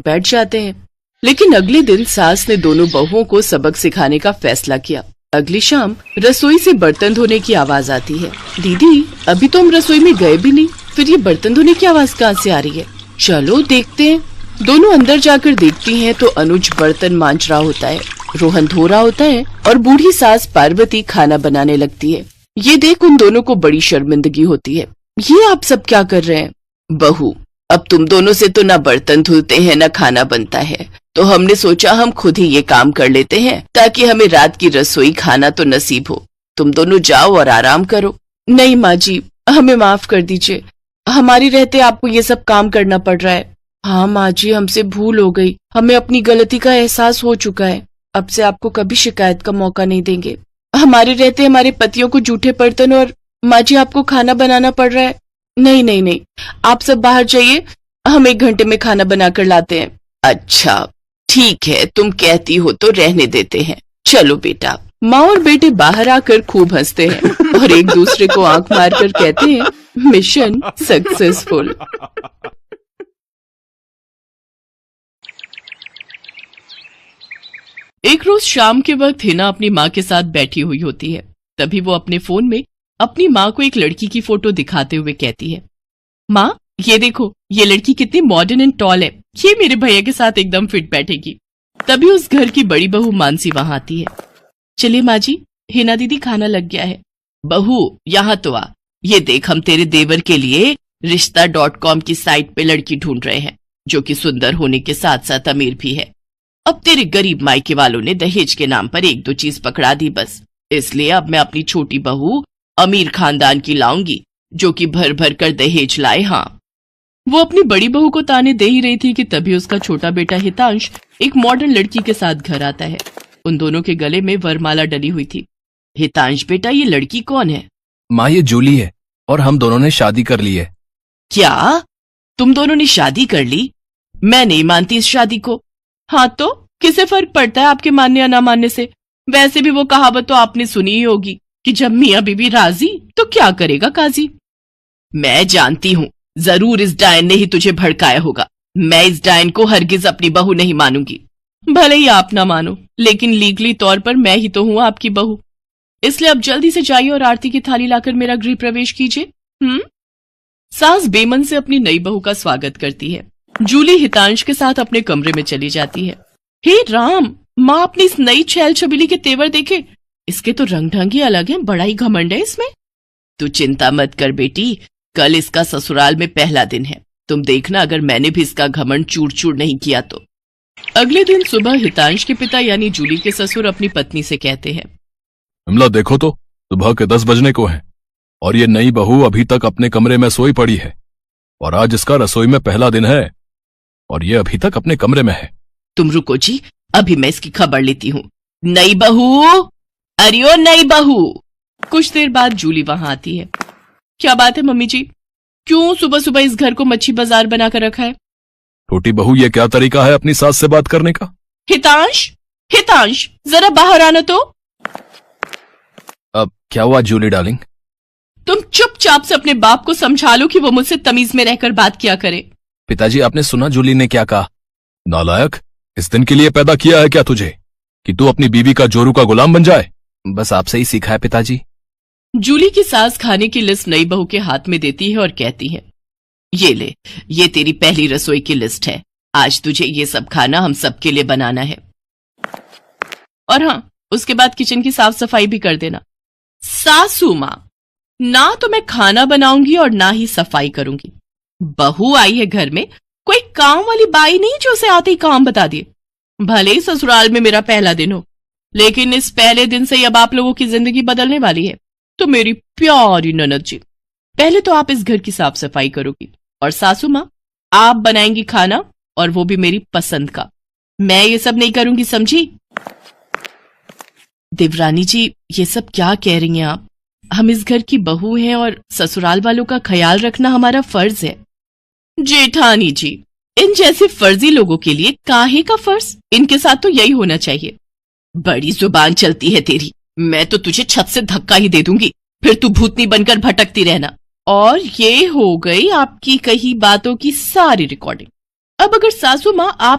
बैठ जाते हैं। लेकिन अगले दिन सास ने दोनों बहुओं को सबक सिखाने का फैसला किया। अगली शाम रसोई से बर्तन धोने की आवाज आती है। दीदी, अभी तो हम रसोई में गए भी नहीं, फिर ये बर्तन धोने की आवाज कहाँ से आ रही है? चलो देखते हैं। दोनों अंदर जाकर देखती हैं तो अनुज बर्तन मांज रहा होता है, रोहन धो रहा होता है और बूढ़ी सास पार्वती खाना बनाने लगती है। ये देख उन दोनों को बड़ी शर्मिंदगी होती है। ये आप सब क्या कर रहे हैं? बहू, अब तुम दोनों से तो ना बर्तन धुलते हैं ना खाना बनता है, तो हमने सोचा हम खुद ही ये काम कर लेते हैं ताकि हमें रात की रसोई खाना तो नसीब हो। तुम दोनों जाओ और आराम करो। नहीं माँ जी, हमें माफ कर दीजिए, हमारी रहते आपको ये सब काम करना पड़ रहा है। हाँ माँ जी, हमसे भूल हो गई, हमें अपनी गलती का एहसास हो चुका है। अब से आपको कभी शिकायत का मौका नहीं देंगे। हमारे रहते हमारे पतियों को जूठे बर्तन और माँ जी आपको खाना बनाना पड़ रहा है। नहीं नहीं नहीं, आप सब बाहर जाइए, हम 1 घंटे में खाना बनाकर लाते हैं। अच्छा ठीक है, तुम कहती हो तो रहने देते हैं। चलो बेटा। माँ और बेटे बाहर आकर खूब हंसते हैं और एक दूसरे को आंख मारकर कहते हैं, मिशन सक्सेसफुल। एक रोज शाम के वक्त हिना अपनी माँ के साथ बैठी हुई होती है। तभी वो अपने फोन में अपनी माँ को एक लड़की की फोटो दिखाते हुए कहती है, माँ ये देखो, ये लड़की कितनी मॉडर्न एंड टॉल है, ये मेरे भैया के साथ एकदम फिट बैठेगी। तभी उस घर की बड़ी बहू मानसी वहां आती है। चलिए माँ जी, हिना दीदी खाना लग गया है। बहू यहाँ तो आ, ये देख हम तेरे देवर के लिए रिश्ता.com की साइट पे लड़की ढूंढ रहे हैं जो कि सुंदर होने के साथ साथ अमीर भी है। अब तेरे गरीब मायके वालों ने दहेज के नाम पर 1-2 चीज पकड़ा दी बस, इसलिए अब मैं अपनी छोटी बहू अमीर खानदान की लाऊंगी जो कि भर भर कर दहेज लाए। हाँ, वो अपनी बड़ी बहू को ताने दे ही रही थी कि तभी उसका छोटा बेटा हितांश एक मॉडर्न लड़की के साथ घर आता है। उन दोनों के गले में वरमाला डली हुई थी। हितांश बेटा, ये लड़की कौन है? माँ ये जूली है और हम दोनों ने शादी कर ली है। क्या तुम दोनों ने शादी कर ली? मैं नहीं मानती इस शादी को। हाँ तो किसे फर्क पड़ता है आपके मानने या ना मानने से? वैसे भी वो कहावत तो आपने सुनी ही होगी कि जब मियाँ बीवी राजी तो क्या करेगा काजी। मैं जानती हूँ, जरूर इस डायन ने ही तुझे भड़काया होगा। मैं इस डायन को हरगिज अपनी बहू नहीं मानूंगी। भले ही आप ना मानो, लेकिन लीगली तौर पर मैं ही तो हूँ आपकी बहू। इसलिए अब जल्दी से जाइए और आरती की थाली लाकर मेरा गृह प्रवेश कीजिए। सास बेमन से अपनी नई बहू का स्वागत करती है। जूली हितांश के साथ अपने कमरे में चली जाती है। हे राम, माँ अपनी इस नई छैल छबीली के तेवर देखे, इसके तो रंग ढंग ही अलग है, बड़ा ही घमंड है इसमें। तू चिंता मत कर बेटी, कल इसका ससुराल में पहला दिन है, तुम देखना अगर मैंने भी इसका घमंड चूर चूर नहीं किया तो। अगले दिन सुबह हितांश के पिता यानी जूली के ससुर अपनी पत्नी से कहते हैं, विमला देखो तो सुबह के 10 बजने को हैं और ये नई बहू अभी तक अपने कमरे में सोई पड़ी है और आज इसका रसोई में पहला दिन है और ये अभी तक अपने कमरे में है। तुम रुको जी, अभी मैं इसकी खबर लेती हूँ। नई बहू, अरे ओ नई बहू। कुछ देर बाद जूली वहां आती है। क्या बात है मम्मी जी, क्यों सुबह सुबह इस घर को मच्छी बाजार बनाकर रखा है? छोटी बहू, ये क्या तरीका है अपनी सास से बात करने का? हितांश, हितांश जरा बाहर आना तो। अब क्या हुआ जूली डार्लिंग? तुम चुपचाप से अपने बाप को समझा लो कि वो मुझसे तमीज में रहकर बात किया करे। पिताजी, आपने सुना जूली ने क्या कहा? नालायक, इस दिन के लिए पैदा किया है क्या तुझे कि तू अपनी बीवी का जोरू का गुलाम बन जाए? बस आपसे ही सीखा है पिताजी। जूली की सास खाने की लिस्ट नई बहू के हाथ में देती है और कहती है, ये ले, ये तेरी पहली रसोई की लिस्ट है। आज तुझे ये सब खाना हम सबके लिए बनाना है। और हाँ, उसके बाद किचन की साफ सफाई भी कर देना। सासू माँ, ना तो मैं खाना बनाऊंगी और ना ही सफाई करूंगी। बहू आई है घर में, कोई काम वाली बाई नहीं जो उसे आते ही काम बता दिए। भले ही ससुराल में मेरा पहला दिन हो, लेकिन इस पहले दिन से अब आप लोगों की जिंदगी बदलने वाली है। तो मेरी प्यारी ननद जी, पहले तो आप इस घर की साफ सफाई करोगी और सासू माँ आप बनाएंगी खाना, और वो भी मेरी पसंद का। मैं ये सब नहीं करूंगी, समझी? देवरानी जी, ये सब क्या कह रही हैं आप? हम इस घर की बहू हैं और ससुराल वालों का ख्याल रखना हमारा फर्ज है। जेठानी जी, इन जैसे फर्जी लोगों के लिए काहे का फर्ज? इनके साथ तो यही होना चाहिए। बड़ी जुबान चलती है तेरी, मैं तो तुझे छत से धक्का ही दे दूंगी, फिर तू भूतनी बनकर भटकती रहना। और ये हो गई आपकी कही बातों की सारी रिकॉर्डिंग। अब अगर सासू माँ आप